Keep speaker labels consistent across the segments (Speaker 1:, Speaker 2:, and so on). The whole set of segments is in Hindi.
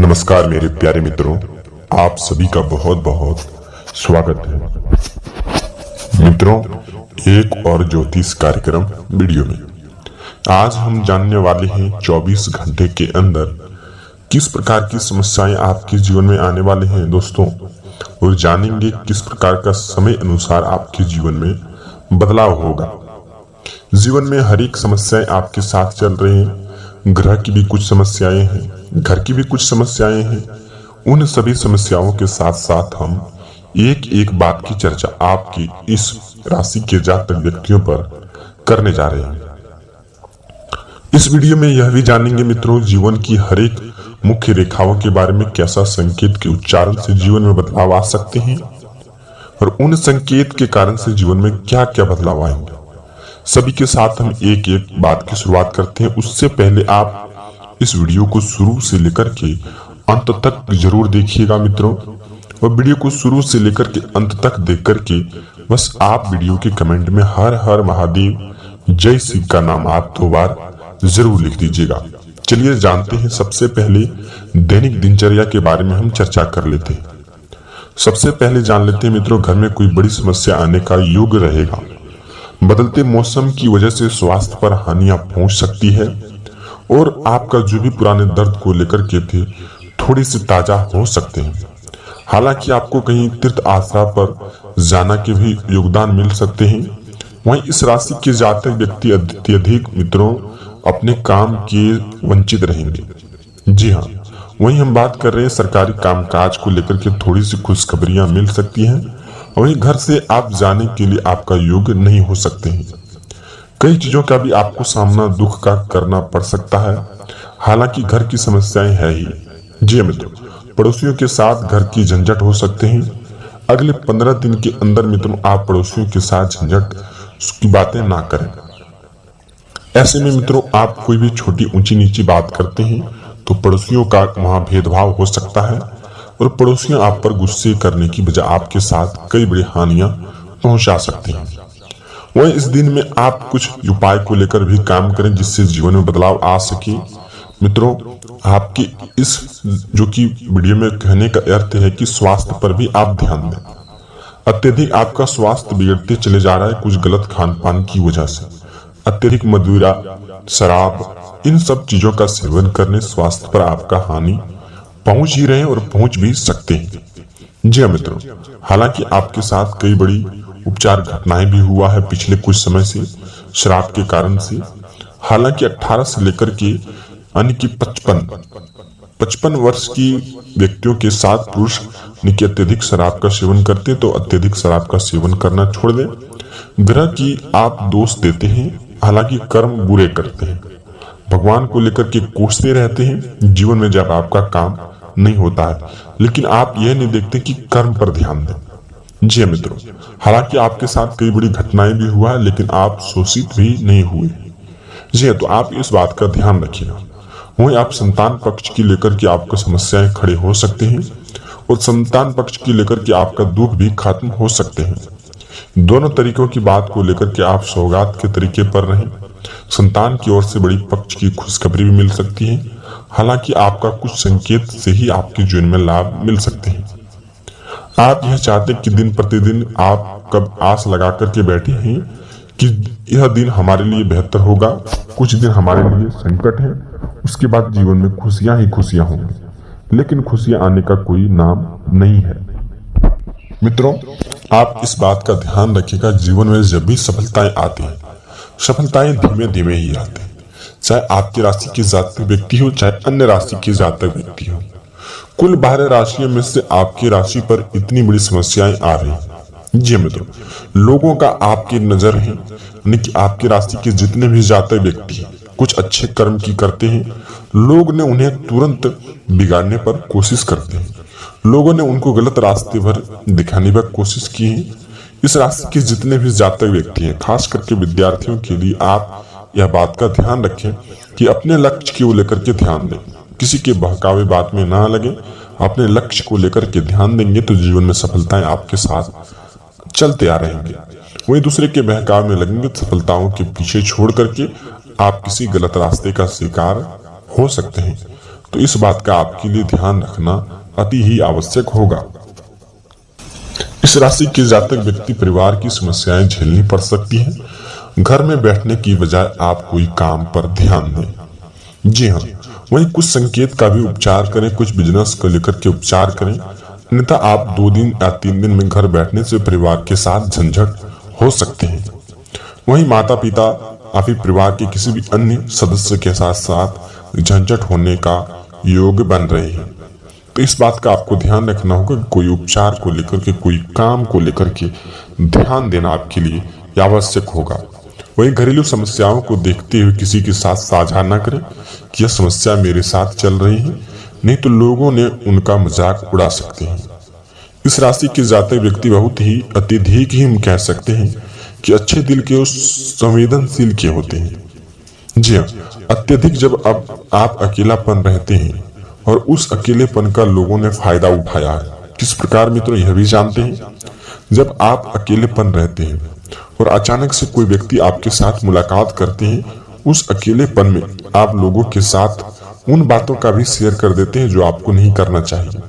Speaker 1: नमस्कार मेरे प्यारे मित्रों, आप सभी का बहुत बहुत स्वागत है। मित्रों, एक और ज्योतिष कार्यक्रम वीडियो में आज हम जानने वाले हैं 24 घंटे के अंदर किस प्रकार की समस्याएं आपके जीवन में आने वाले हैं दोस्तों, और जानेंगे किस प्रकार का समय अनुसार आपके जीवन में बदलाव होगा। जीवन में हर एक समस्याएं आपके साथ चल रही हैं। ग्रह की भी कुछ समस्याएं हैं, घर की भी कुछ समस्याएं हैं। उन सभी समस्याओं के साथ साथ हम एक एक बात की चर्चा आपकी इस राशि के जातक व्यक्तियों पर करने जा रहे हैं। इस वीडियो में यह भी जानेंगे मित्रों, जीवन की हर एक मुख्य रेखाओं के बारे में, कैसा संकेत के उच्चारण से जीवन में बदलाव आ सकते हैं और उन संकेत के कारण से जीवन में क्या क्या बदलाव आएंगे। सभी के साथ हम एक एक बात की शुरुआत करते हैं। उससे पहले आप इस वीडियो को शुरू से लेकर के अंत तक जरूर देखिएगा मित्रों, और वीडियो को शुरू से लेकर के अंत तक देख करके बस आप वीडियो के कमेंट में हर हर महादेव जय शिव का नाम आप 2 बार जरूर लिख दीजिएगा। चलिए जानते हैं। सबसे पहले दैनिक दिनचर्या के बारे में हम चर्चा कर लेते हैं। सबसे पहले जान लेते हैं मित्रों, घर में कोई बड़ी समस्या आने का योग रहेगा। बदलते मौसम की वजह से स्वास्थ्य पर हानियां पहुंच सकती है और आपका जो भी पुराने दर्द को लेकर के थे थोड़ी सी ताजा हो सकते हैं। हालांकि आपको कहीं तीर्थ आश्रम पर जाना के भी योगदान मिल सकते हैं। वहीं इस राशि के जातक व्यक्ति अत्यधिक मित्रों अपने काम के वंचित रहेंगे। जी हाँ, वहीं हम बात कर रहे हैं सरकारी कामकाज को लेकर के थोड़ी सी खुशखबरियां मिल सकती हैं। वहीं घर से आप जाने के लिए आपका योग नहीं हो सकते हैं। कई चीजों का भी आपको सामना दुख का करना पड़ सकता है। हालांकि घर की समस्याएं है ही। जी मित्रों, पड़ोसियों के साथ घर की झंझट हो सकते हैं। अगले 15 दिन के अंदर मित्रों आप पड़ोसियों के साथ झंझट की बातें ना करें। ऐसे में मित्रों आप कोई भी छोटी ऊंची नीची बात करते हैं तो पड़ोसियों का वहां भेदभाव हो सकता है और पड़ोसियों आप पर गुस्से करने की बजाय आपके साथ कई बड़ी हानियां पहुंचा सकते हैं। वहीं इस दिन में आप कुछ उपाय को लेकर भी काम करें जिससे जीवन में बदलाव आ सके। मित्रों, आपकी इस जो कि वीडियो में कहने का अर्थ है कि स्वास्थ्य पर भी आप ध्यान दें। अत्यधिक आपका स्वास्थ्य बिगड़ते चले जा रहा है कुछ गलत खान पान की वजह से। अत्यधिक मदिरा, शराब, इन सब चीजों का सेवन करने स्वास्थ्य पर आपका हानि पहुंच ही रहे और पहुंच भी सकते हैं। जी मित्रों, हालांकि आपके साथ कई बड़ी उपचार घटनाएं भी हुआ है पिछले कुछ समय से शराब के कारण से। हालांकि 18 से लेकर के यानी कि 55 वर्ष की व्यक्तियों के साथ पुरुष की अत्यधिक शराब का सेवन करते तो अत्यधिक शराब का सेवन करना छोड़ दें। ग्रह की आप दोष देते हैं, हालांकि कर्म बुरे करते हैं। भगवान को लेकर के कोसते रहते हैं जीवन में जब आपका काम नहीं होता है, लेकिन आप यह नहीं देखते कि कर्म पर ध्यान दें। जी मित्रों, हालांकि आपके साथ कई बड़ी घटनाएं भी हुआ है लेकिन आप शोषित भी नहीं हुए। जी तो आप इस बात का ध्यान रखिएगा। वहीं आप संतान पक्ष की लेकर के आपको समस्याएं खड़े हो सकते हैं और संतान पक्ष की लेकर के आपका दुख भी खत्म हो सकते हैं। दोनों तरीकों की बात को लेकर के आप सौगात के तरीके पर रहें। संतान की ओर से बड़ी पक्ष की खुशखबरी भी मिल सकती है। हालांकि आपका कुछ संकेत से ही आपके जीवन में लाभ मिल सकते हैं। आप यह चाहते हैं कि दिन प्रतिदिन आप कब आस लगा करके बैठे हैं कि यह दिन हमारे लिए बेहतर होगा। कुछ दिन हमारे लिए संकट है, उसके बाद जीवन में खुशियां ही खुशियां होंगी, लेकिन खुशियां आने का कोई नाम नहीं है। मित्रों, आप इस बात का ध्यान रखिएगा, जीवन में जब भी सफलताएं आती हैं, सफलताएं धीमे धीमे ही आती हैं। चाहे आपकी राशि के जातक व्यक्ति हो, चाहे अन्य राशि के जातक व्यक्ति हो। कुल 12 राशियों में से आपकी राशि पर इतनी बड़ी समस्याएं आ रही हैं। जी मित्रों, लोगों का आपकी नजर है, यानी कि आपकी राशि के जितने भी जातक व्यक्ति हैं कुछ अच्छे कर्म की करते हैं, लोग ने उन्हें तुरंत बिगाड़ने पर कोशिश करते हैं। लोगों ने उनको गलत रास्ते पर दिखाने पर कोशिश की है। इस राशि के जितने भी जातक व्यक्ति हैं, खास करके विद्यार्थियों के लिए आप यह बात का ध्यान रखें कि अपने लक्ष्य को लेकर के ध्यान दें। किसी के बहकावे बात में ना लगे। अपने लक्ष्य को लेकर के ध्यान देंगे तो जीवन में सफलताएं आपके साथ चलते आ रहेंगे। वही दूसरे के बहकावे में लगेंगे, सफलताओं के पीछे छोड़ करके आप किसी गलत रास्ते का शिकार हो सकते हैं। तो इस बात का आपके लिए ध्यान रखना अति ही आवश्यक होगा। इस राशि के जातक व्यक्ति परिवार की समस्याएं झेलनी पड़ सकती हैं। घर में बैठने की बजाय आप कोई काम पर ध्यान दें। जी हाँ, वहीं कुछ संकेत का भी उपचार करें, कुछ बिजनेस को लेकर के उपचार करें, अन्यथा आप 2 दिन या 3 दिन में घर बैठने से परिवार के साथ झंझट हो सकते हैं। वहीं माता पिता या फिर परिवार के किसी भी अन्य सदस्य के साथ साथ झंझट होने का योग बन रहे हैं। तो इस बात का आपको ध्यान रखना होगा कि कोई उपचार को लेकर के, कोई काम को लेकर के ध्यान देना आपके लिए आवश्यक होगा। वहीं घरेलू समस्याओं को देखते हुए किसी के साथ साझा न करें कि यह समस्या मेरे साथ चल रही है, नहीं तो लोगों ने उनका मजाक उड़ा सकते हैं। इस राशि के जातक व्यक्ति बहुत ही अत्यधिक ही हम कह सकते हैं कि अच्छे दिल के और संवेदनशील के होते हैं। जी हाँ, अत्यधिक जब अब आप अकेलापन रहते हैं और उस अकेलेपन का लोगों ने फायदा उठाया है। किस प्रकार मित्रों यह भी जानते हैं, जब आप अकेलेपन रहते हैं और अचानक से कोई व्यक्ति आपके साथ मुलाकात करते हैं, उस अकेलेपन में आप लोगों के साथ उन बातों का भी शेयर कर देते हैं जो आपको नहीं करना चाहिए।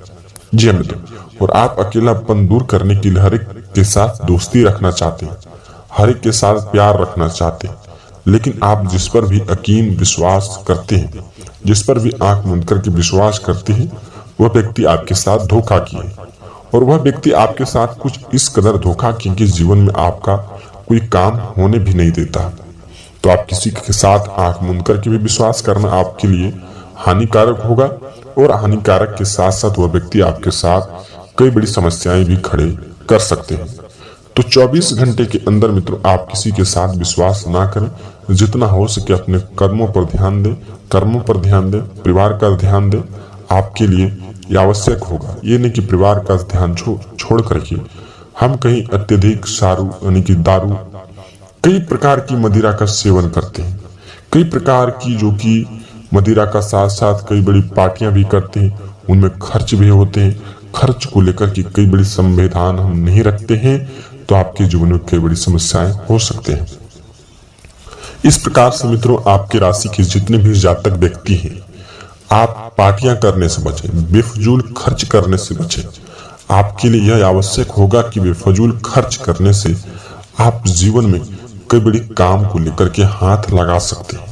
Speaker 1: जी हाँ मित्रों, और आप अकेलापन दूर करने के लिए हर एक के साथ दोस्ती रखना चाहते हैं, हर एक के साथ प्यार रखना चाहते हैं, लेकिन आप जिस पर भी यकीन विश्वास करते हैं, जिस पर भी आंख मूंद करके विश्वास करते हैं, वह व्यक्ति आपके साथ धोखा किए, और वह व्यक्ति आपके साथ कुछ इस कदर धोखा किए कि जीवन में आपका कोई काम होने भी नहीं देता। तो आप किसी के साथ आंख मूंद करके भी विश्वास करना आपके लिए हानिकारक होगा, और हानिकारक के साथ साथ वह व्यक्ति आपके साथ कई बड़ी समस्याएं भी खड़े कर सकते हैं। तो 24 घंटे के अंदर मित्रों आप किसी के साथ विश्वास ना करें, जितना हो सके अपने कर्मों पर ध्यान दें, कर्मों पर ध्यान दें, परिवार का ध्यान दें, आपके लिए ये आवश्यक होगा। ये नहीं कि परिवार का ध्यान छोड़ करके हम कहीं अत्यधिक सारू यानी कि दारू, कई प्रकार की मदिरा का सेवन करते हैं, कई प्रकार की जो कि मदिरा का साथ साथ कई बड़ी पार्टियां भी करते हैं, उनमें खर्च भी होते हैं। खर्च को लेकर के कई बड़ी संविधान हम नहीं रखते हैं, तो आपके जीवन में कई बड़ी समस्याएं हो सकते हैं। इस प्रकार से मित्रों आपकी राशि के जितने भी जातक व्यक्ति हैं, आप पार्टियां करने से बचें, बेफजूल खर्च करने से बचें। आपके लिए यह आवश्यक होगा कि बेफजूल खर्च करने से आप जीवन में कई बड़ी काम को लेकर के हाथ लगा सकते हैं।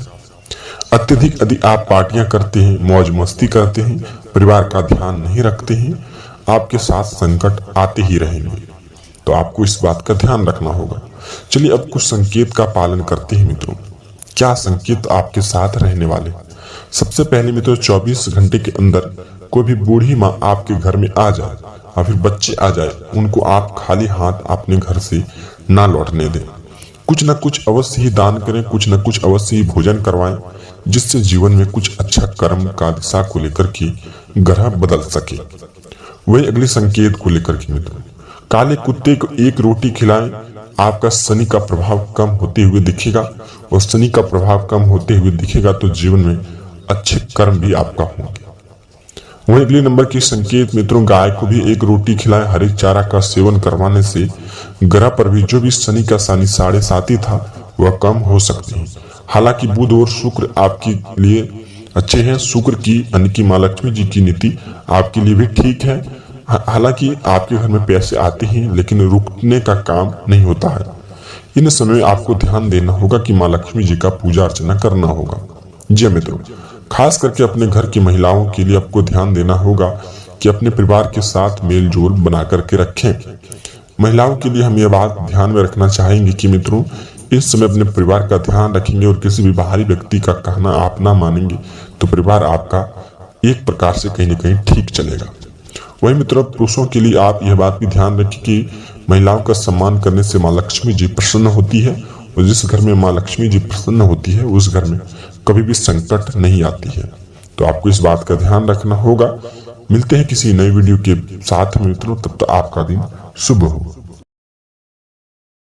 Speaker 1: अत्यधिक यदि आप पार्टियां करते हैं, मौज मस्ती करते हैं, परिवार का ध्यान नहीं रखते हैं, आपके साथ संकट आते ही रहेंगे। तो आपको इस बात का ध्यान रखना होगा। चलिए अब कुछ संकेत का पालन करते हैं मित्रों। क्या संकेत आपके साथ रहने वाले? सबसे पहले मित्रों 24 घंटे के अंदर कोई भी बूढ़ी माँ आपके घर में आ जाए और फिर बच्चे आ जाए, उनको आप खाली हाथ अपने घर से ना लौटने दें। कुछ न कुछ अवश्य ही दान करें, कुछ न कुछ अवश्य ही भोजन करवाएं, जिससे जीवन में कुछ अच्छा कर्म का दिशा को लेकर के ग्रह बदल सके। वही अगले संकेत को लेकर के मित्रों, काले कुत्ते को एक रोटी खिलाएं, आपका शनि का प्रभाव कम होते हुए दिखेगा, और शनि का प्रभाव कम होते हुए दिखेगा तो जीवन में अच्छे कर्म भी आपका होंगे। वही अगले नंबर की संकेत मित्रों, गाय को भी एक रोटी खिलाएं, हरे चारा का सेवन करवाने से ग्रह पर भी जो भी शनि का शनि 7.5 था वह कम हो सकती है। हालांकि बुध और शुक्र आपके लिए अच्छे हैं। शुक्र की यानी कि माँ लक्ष्मी जी की नीति आपके लिए भी ठीक है। हालांकि आपके घर में पैसे आते हैं लेकिन रुकने का काम नहीं होता है। इन समय आपको ध्यान देना होगा कि माँ लक्ष्मी जी का पूजा अर्चना करना होगा। जी मित्रों, खास करके अपने घर की महिलाओं के लिए आपको ध्यान देना होगा कि अपने परिवार के साथ मेल जोल बना करके रखें। महिलाओं के लिए हम यह बात ध्यान में रखना चाहेंगे कि मित्रों इस समय अपने परिवार का ध्यान रखेंगे और किसी भी बाहरी व्यक्ति का कहना आप ना मानेंगे तो परिवार आपका एक प्रकार से कहीं न कहीं ठीक चलेगा। वही मित्रों पुरुषों के लिए आप यह बात भी ध्यान रखें कि महिलाओं का सम्मान करने से माँ लक्ष्मी जी प्रसन्न होती है, और जिस घर में माँ लक्ष्मी जी प्रसन्न होती है उस घर में कभी भी संकट नहीं आती है। तो आपको इस बात का ध्यान रखना होगा। मिलते हैं किसी नई वीडियो के साथ मित्रों, तब तक आपका दिन शुभ हो।